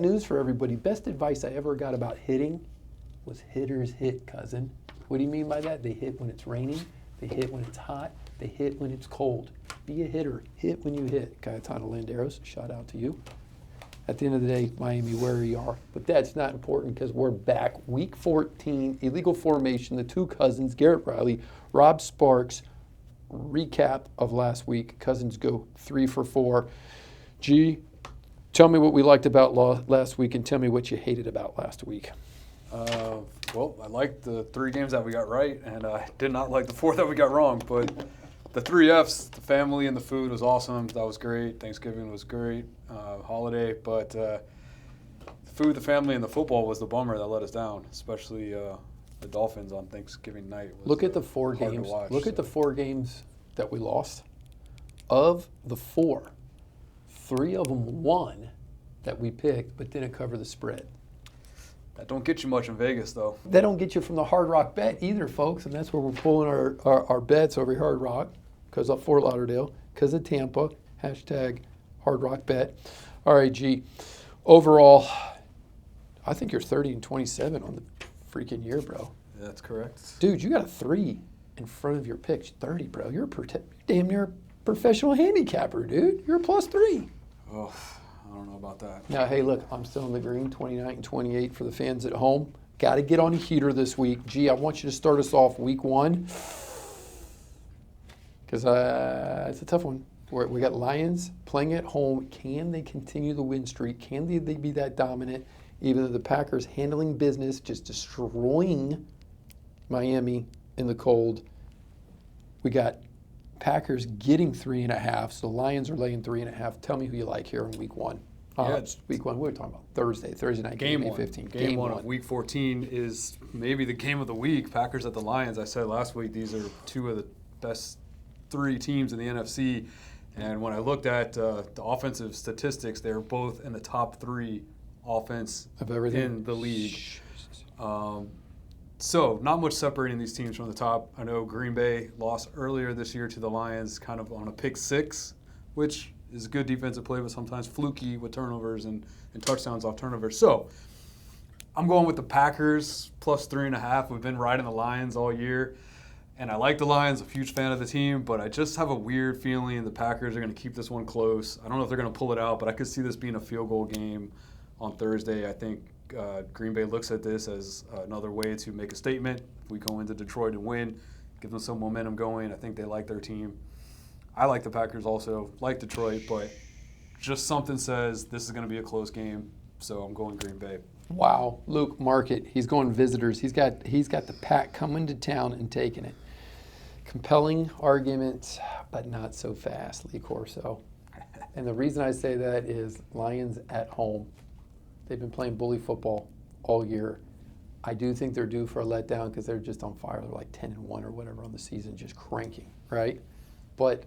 News for everybody. Best advice I ever got about hitting was hitters hit, cousin. What do you mean by that? They hit when it's raining. They hit when it's hot. They hit when it's cold. Be a hitter. Hit when you hit. Cayetano Landeros, shout out to you. At the end of the day, Miami, where you are. But that's not important because we're back. Week 14, illegal formation. The two cousins, Garrett Riley, Rob Sparks. Recap of last week. Cousins go 3 for 4. G, tell me what we liked about last week and tell me what you hated about last week. Well, I liked the 3 games that we got right, and I did not like the 4 that we got wrong. But the 3 Fs, the family and the food was awesome. That was great. Thanksgiving was great. Holiday. But the food, the family, and the football was the bummer that let us down, especially the Dolphins on Thanksgiving night. Look at the 4 games. Look at the 4 games that we lost. Of the 4, 3 of them won that we picked, but didn't cover the spread. That don't get you much in Vegas, though. That don't get you from the Hard Rock bet either, folks, and that's where we're pulling our bets over Hard Rock, because of Fort Lauderdale, because of Tampa, hashtag Hard Rock bet. All right, G. Overall, I think you're 30-27 on the freaking year, bro. Yeah, that's correct. Dude, you got a 3 in front of your picks. 30, bro. You're damn near a professional handicapper, dude. You're a +3. Oh, I don't know about that. Now, hey, look, I'm still in the green, 29-28 for the fans at home. Got to get on a heater this week. G, I want you to start us off week 1 because it's a tough one. We got Lions playing at home. Can they continue the win streak? Can they be that dominant? Even though the Packers handling business, just destroying Miami in the cold. We got Packers getting 3.5, so the Lions are laying 3.5. Tell me who you like here in week 1. It's week 1. We were talking about Thursday night game, game 15. Game 1 of week 14 is maybe the game of the week. Packers at the Lions. I said last week these are 2 of the best 3 teams in the NFC. And when I looked at the offensive statistics, they're both in the top 3 offense of everything in the league. So not much separating these teams from the top. I know Green Bay lost earlier this year to the Lions kind of on a pick 6, which is good defensive play, but sometimes fluky with turnovers and touchdowns off turnovers. So I'm going with the Packers +3.5. We've been riding the Lions all year. And I like the Lions, a huge fan of the team, but I just have a weird feeling the Packers are going to keep this one close. I don't know if they're going to pull it out, but I could see this being a field goal game on Thursday. I think Green Bay looks at this as another way to make a statement. If we go into Detroit and win, give them some momentum going. I think they like their team. I like the Packers also, like Detroit, but just something says this is going to be a close game, so I'm going Green Bay. Wow, Luke, mark it. He's going visitors. He's got the Pack coming to town and taking it. Compelling arguments, but not so fast, Lee Corso. And the reason I say that is Lions at home. They've been playing bully football all year. I do think they're due for a letdown because they're just on fire. They're like 10-1 or whatever on the season, just cranking, right? But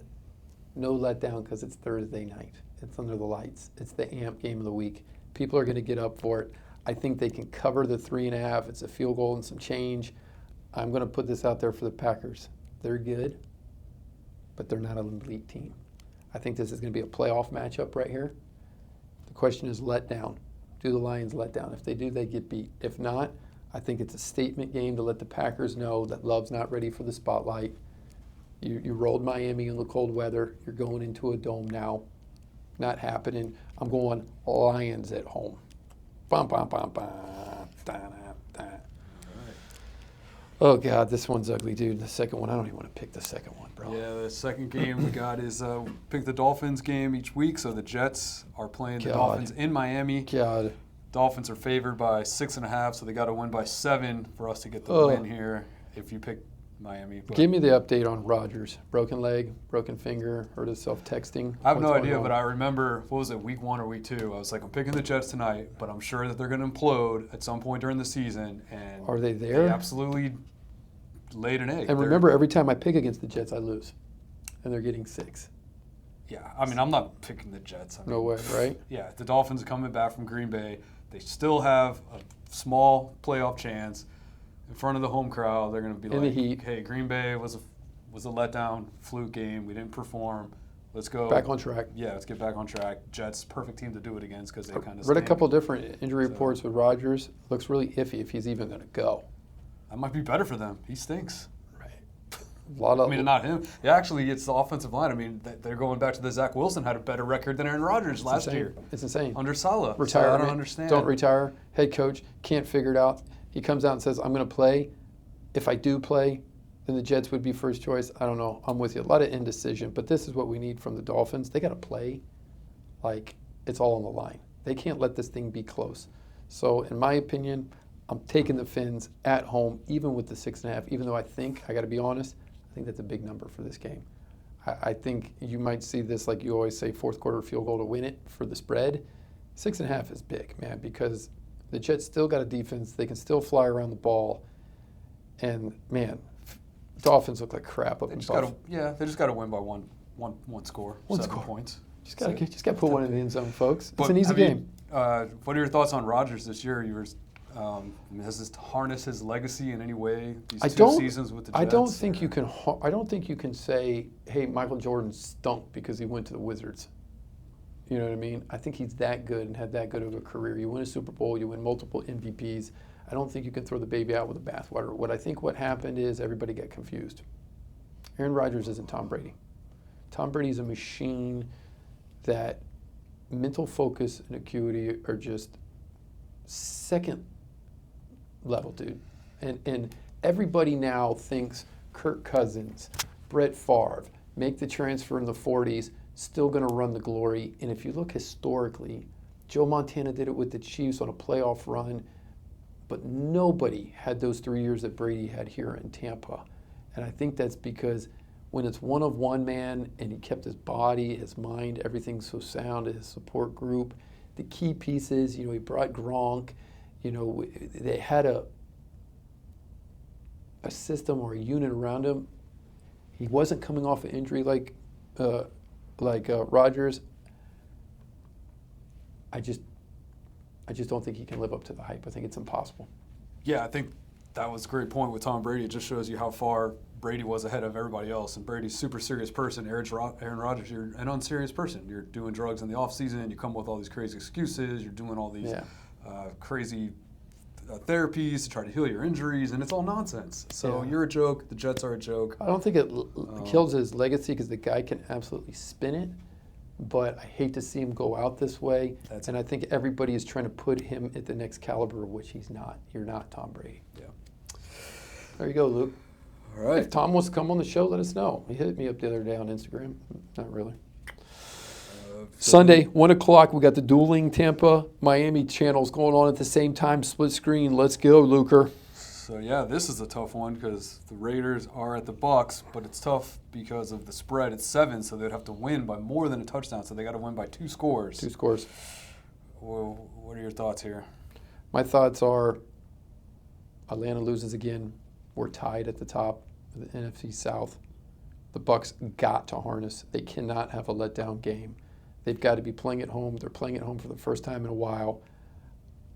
no letdown because it's Thursday night. It's under the lights. It's the AMP game of the week. People are going to get up for it. I think they can cover the 3.5. It's a field goal and some change. I'm going to put this out there for the Packers. They're good, but they're not an elite team. I think this is going to be a playoff matchup right here. The question is letdown. Do the Lions let down? If they do, they get beat. If not, I think it's a statement game to let the Packers know that Love's not ready for the spotlight. You rolled Miami in the cold weather. You're going into a dome now. Not happening. I'm going Lions at home. Bum, bum, bum, bum. Da, da, da. Oh, God, this one's ugly, dude. The second one, I don't even want to pick the second one, bro. Yeah, the second game we got is pick the Dolphins game each week. So the Jets are playing the Dolphins in Miami. God. Dolphins are favored by 6.5, so they got to win by 7 for us to get the win here if you pick Miami. But give me the update on Rodgers. Broken leg, broken finger, hurt himself texting. I have no idea, but I remember, what was it, week 1 or week 2? I was like, I'm picking the Jets tonight, but I'm sure that they're going to implode at some point during the season. And are they there? They absolutely laid an egg. And remember, every time I pick against the Jets, I lose. And they're getting 6. Yeah, I mean, I'm not picking the Jets. No way, right? Yeah, the Dolphins are coming back from Green Bay. They still have a small playoff chance. In front of the home crowd, they're going to be in the heat. Hey, Green Bay was a letdown, fluke game. We didn't perform. Let's go. Back on track. Yeah, let's get back on track. Jets, perfect team to do it against because they kind of Read a couple different injury reports with Rodgers. Looks really iffy if he's even going to go. That might be better for them. He stinks. A lot of, I mean, not him. Yeah, actually, it's the offensive line. I mean, they're going back to the Zach Wilson had a better record than Aaron Rodgers last year. It's insane. Under Saleh. Retirement. So I don't understand. Don't retire. Head coach can't figure it out. He comes out and says, I'm going to play. If I do play, then the Jets would be first choice. I don't know. I'm with you. A lot of indecision. But this is what we need from the Dolphins. They got to play like it's all on the line. They can't let this thing be close. So, in my opinion, I'm taking the Fins at home, even with the 6.5, even though I got to be honest, I think that's a big number for this game. I think you might see this, like you always say, fourth quarter field goal to win it for the spread. 6.5 is big, man, because the Jets still got a defense. They can still fly around the ball. And, man, Dolphins look like crap up in Buffalo. They just got to win by one score, 7 points. Just got to put one in the end zone, folks. It's an easy game. What are your thoughts on Rodgers this year? Has this harnessed his legacy in any way? These two seasons with the Jets? I don't think you can say, "Hey, Michael Jordan stunk because he went to the Wizards." You know what I mean? I think he's that good and had that good of a career. You win a Super Bowl, you win multiple MVPs. I don't think you can throw the baby out with the bathwater. What happened is everybody got confused. Aaron Rodgers isn't Tom Brady. Tom Brady's a machine that mental focus and acuity are just second level, dude. And everybody now thinks Kirk Cousins, Brett Favre, make the transfer in the 40s, still going to run the glory. And if you look historically, Joe Montana did it with the Chiefs on a playoff run, but nobody had those 3 years that Brady had here in Tampa. And I think that's because when it's one of one man and he kept his body, his mind, everything so sound, his support group, the key pieces, he brought Gronk, they had a system or a unit around him. He wasn't coming off an injury like Rodgers. I just don't think he can live up to the hype. I think it's impossible. Yeah, I think that was a great point with Tom Brady. It just shows you how far Brady was ahead of everybody else. And Brady's a super serious person. Aaron Rodgers, you're an unserious person. You're doing drugs in the offseason. You come up with all these crazy excuses. You're doing all these crazy therapies to try to heal your injuries, and it's all nonsense. So you're a joke. The Jets are a joke. I don't think it kills his legacy because the guy can absolutely spin it. But I hate to see him go out this way. And I think everybody is trying to put him at the next caliber of which he's not. You're not Tom Brady. Yeah. There you go, Luke. All right. If Tom wants to come on the show, let us know. He hit me up the other day on Instagram. Not really. Sunday, 1 o'clock, we got the dueling Tampa, Miami channels going on at the same time, split screen. Let's go, Luker. So, this is a tough one because the Raiders are at the Bucs, but it's tough because of the spread. It's 7, so they'd have to win by more than a touchdown, so they got to win by 2 scores. 2 scores. Well, what are your thoughts here? My thoughts are Atlanta loses again. We're tied at the top of the NFC South. The Bucs got to harness. They cannot have a letdown game. They've got to be playing at home. They're playing at home for the first time in a while.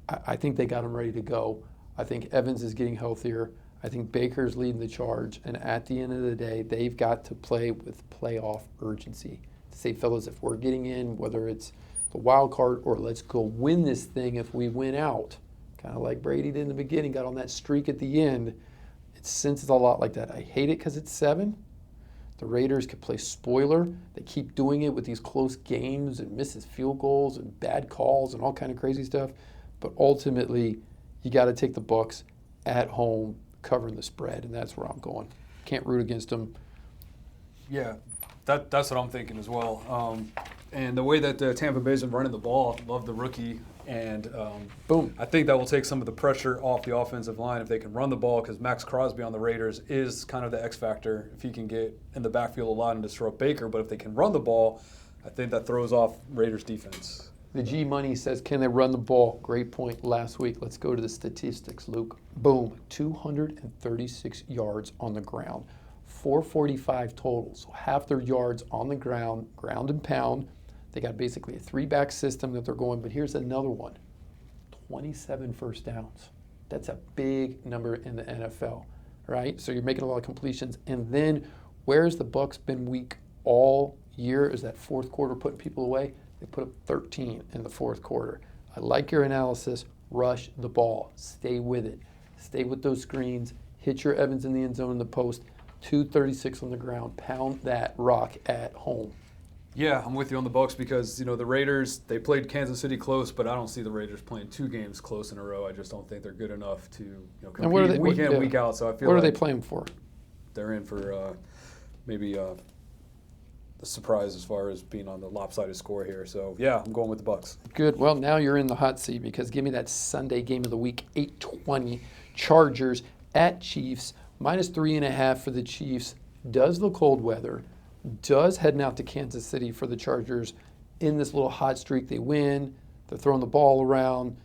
I think they got them ready to go. I think Evans is getting healthier. I think Baker's leading the charge. And at the end of the day, they've got to play with playoff urgency. To say, fellas, if we're getting in, whether it's the wild card or let's go win this thing if we win out, kind of like Brady did in the beginning, got on that streak at the end. It senses a lot like that. I hate it because it's 7. The Raiders could play spoiler. They keep doing it with these close games and misses field goals and bad calls and all kind of crazy stuff. But ultimately, you got to take the Bucs at home, covering the spread, and that's where I'm going. Can't root against them. Yeah, that's what I'm thinking as well. And the way that Tampa Bay's been running the ball, love the rookie. And boom. I think that will take some of the pressure off the offensive line if they can run the ball, because Max Crosby on the Raiders is kind of the X factor if he can get in the backfield a lot and disrupt Baker. But if they can run the ball, I think that throws off Raiders defense. The G Money says, can they run the ball? Great point last week. Let's go to the statistics, Luke. Boom, 236 yards on the ground, 445 total. So half their yards on the ground, ground and pound. They got basically a 3-back system that they're going, but here's another one, 27 first downs. That's a big number in the NFL, right? So you're making a lot of completions. And then where's the Bucs been weak all year is that fourth quarter putting people away. They put up 13 in the fourth quarter. I like your analysis. Rush the ball. Stay with it. Stay with those screens. Hit your Evans in the end zone in the post. 236 on the ground. Pound that rock at home. Yeah, I'm with you on the Bucs because, the Raiders, they played Kansas City close, but I don't see the Raiders playing 2 games close in a row. I just don't think they're good enough to compete week in, week out. So I feel what like are they playing for? They're in for maybe the surprise as far as being on the lopsided score here. So, yeah, I'm going with the Bucs. Good. Well, now you're in the hot seat because give me that Sunday game of the week, 8:20, Chargers at Chiefs, -3.5 for the Chiefs. Does the cold weather, does heading out to Kansas City for the Chargers in this little hot streak. They win. They're throwing the ball around.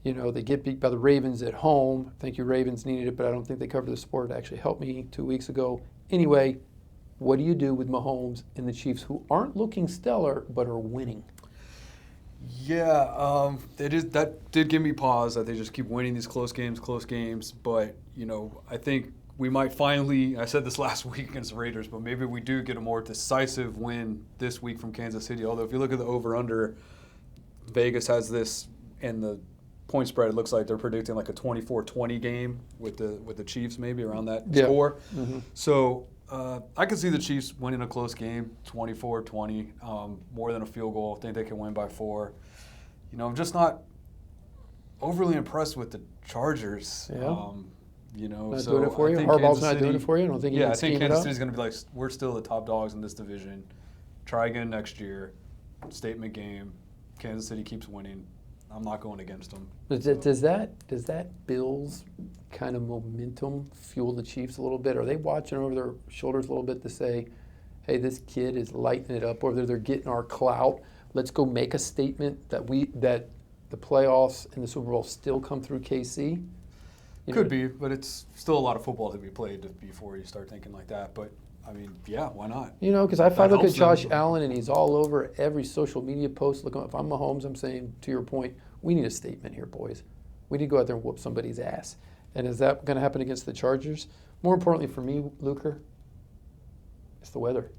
They get beat by the Ravens at home. Thank you, Ravens needed it, but I don't think they covered the spread. It actually helped me 2 weeks ago. Anyway, what do you do with Mahomes and the Chiefs, who aren't looking stellar but are winning? Yeah, that did give me pause that they just keep winning these close games. But, I think we might finally, I said this last week against the Raiders, but maybe we do get a more decisive win this week from Kansas City. Although if you look at the over-under, Vegas has this, and the point spread, it looks like they're predicting like a 24-20 game with the Chiefs maybe around that score. Mm-hmm. So I can see the Chiefs winning a close game, 24-20, more than a field goal. I think they can win by 4. I'm just not overly impressed with the Chargers. Yeah. Not so doing it for you? Harbaugh's not doing it for you? I don't think I think Kansas City's going to be like, we're still the top dogs in this division. Try again next year. Statement game. Kansas City keeps winning. I'm not going against them. Does that Bills kind of momentum fuel the Chiefs a little bit? Are they watching over their shoulders a little bit to say, hey, this kid is lighting it up, or they're getting our clout? Let's go make a statement that the playoffs and the Super Bowl still come through KC? Could be, but it's still a lot of football to be played before you start thinking like that. But, yeah, why not? Because if I look at Josh Allen and he's all over every social media post, if I'm Mahomes, I'm saying, to your point, we need a statement here, boys. We need to go out there and whoop somebody's ass. And is that going to happen against the Chargers? More importantly for me, Luker, it's the weather.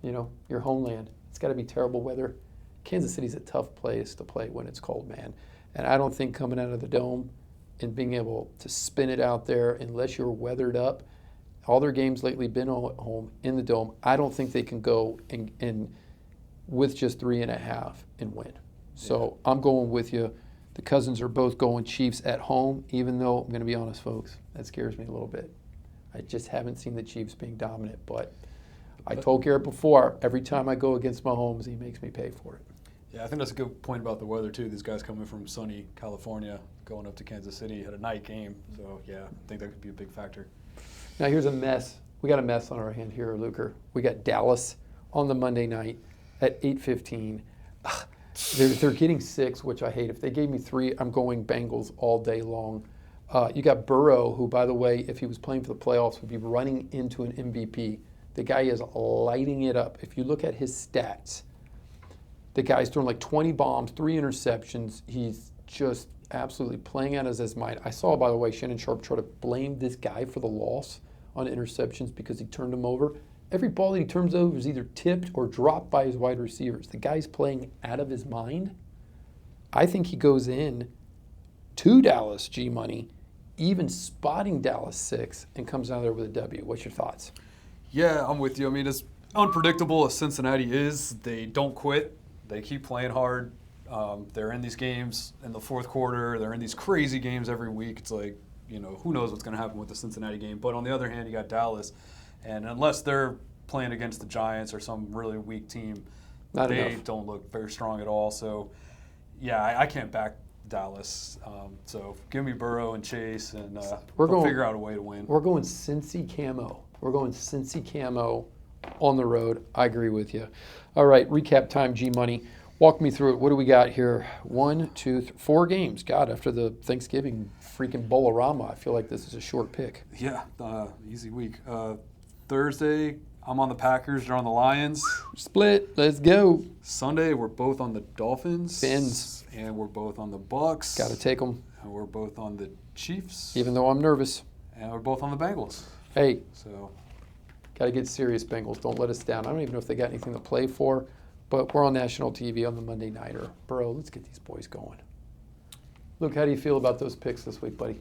Your homeland. It's got to be terrible weather. Kansas City's a tough place to play when it's cold, man. And I don't think coming out of the dome and being able to spin it out there, unless you're weathered up, all their games lately been at home in the dome. I don't think they can go and with just 3.5 and win. So I'm going with you. The Cousins are both going Chiefs at home, even though I'm going to be honest, folks, that scares me a little bit. I just haven't seen the Chiefs being dominant. But I told Garrett before, every time I go against Mahomes, he makes me pay for it. Yeah, I think that's a good point about the weather, too. These guys coming from sunny California, going up to Kansas City at a night game. So, yeah, I think that could be a big factor. Now, here's a mess. We got a mess on our hand here, Luker. We got Dallas on the Monday night at 8:15. They're getting 6, which I hate. If they gave me 3, I'm going Bengals all day long. You got Burrow, who, by the way, if he was playing for the playoffs, would be running into an MVP. The guy is lighting it up. If you look at his stats, the guy's thrown like 20 bombs, 3 interceptions. He's just absolutely playing out of his mind. I saw, by the way, Shannon Sharp try to blame this guy for the loss on interceptions because he turned him over. Every ball that he turns over is either tipped or dropped by his wide receivers. The guy's playing out of his mind. I think he goes in to Dallas G-Money, even spotting Dallas 6, and comes out there with a W. What's your thoughts? Yeah, I'm with you. As unpredictable as Cincinnati is, they don't quit. They keep playing hard. They're in these games in the fourth quarter. They're in these crazy games every week. It's like, who knows what's going to happen with the Cincinnati game. But on the other hand, you got Dallas. And unless they're playing against the Giants or some really weak team, they don't look very strong at all. So, yeah, I can't back Dallas. So give me Burrow and Chase, and we'll figure out a way to win. We're going Cincy camo. On the road. I agree with you. All right, recap time, G-Money. Walk me through it. What do we got here? 1, 2, 3, 4 games. God, after the Thanksgiving freaking Bolorama, I feel like this is a short pick. Yeah, easy week. Thursday, I'm on the Packers. You're on the Lions. Split. Let's go. Sunday, we're both on the Dolphins. Fins. And we're both on the Bucks. Got to take them. And we're both on the Chiefs. Even though I'm nervous. And we're both on the Bengals. Hey. So Got to get serious, Bengals. Don't let us down. I don't even know if they got anything to play for, but we're on national TV on the Monday Nighter. Bro, let's get these boys going. Luke, how do you feel about those picks this week, buddy?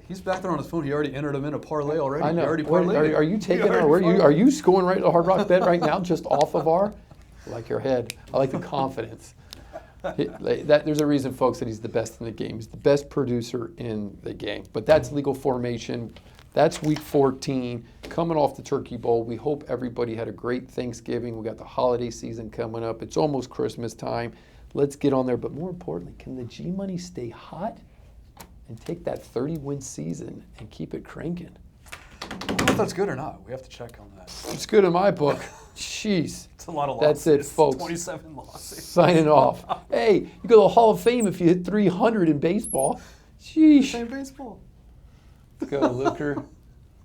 He's back there on his phone. He already entered them in a parlay already. I know. He already Wait, parlayed. are you taking are you scoring right the Hard Rock bet right now just off of our? I like your head. I like the confidence. There's a reason, folks, that he's the best in the game. He's the best producer in the game. But that's legal formation. That's week 14, coming off the Turkey Bowl. We hope everybody had a great Thanksgiving. We got the holiday season coming up. It's almost Christmas time. Let's get on there. But more importantly, can the G-Money stay hot and take that 30-win season and keep it cranking? I don't know if that's good or not. We have to check on that. It's good in my book. Jeez. It's a lot of losses. That's it, folks. 27 losses. Signing off. Hey, you go to the Hall of Fame if you hit 300 in baseball. Sheesh. Same baseball. Let's go, Luker.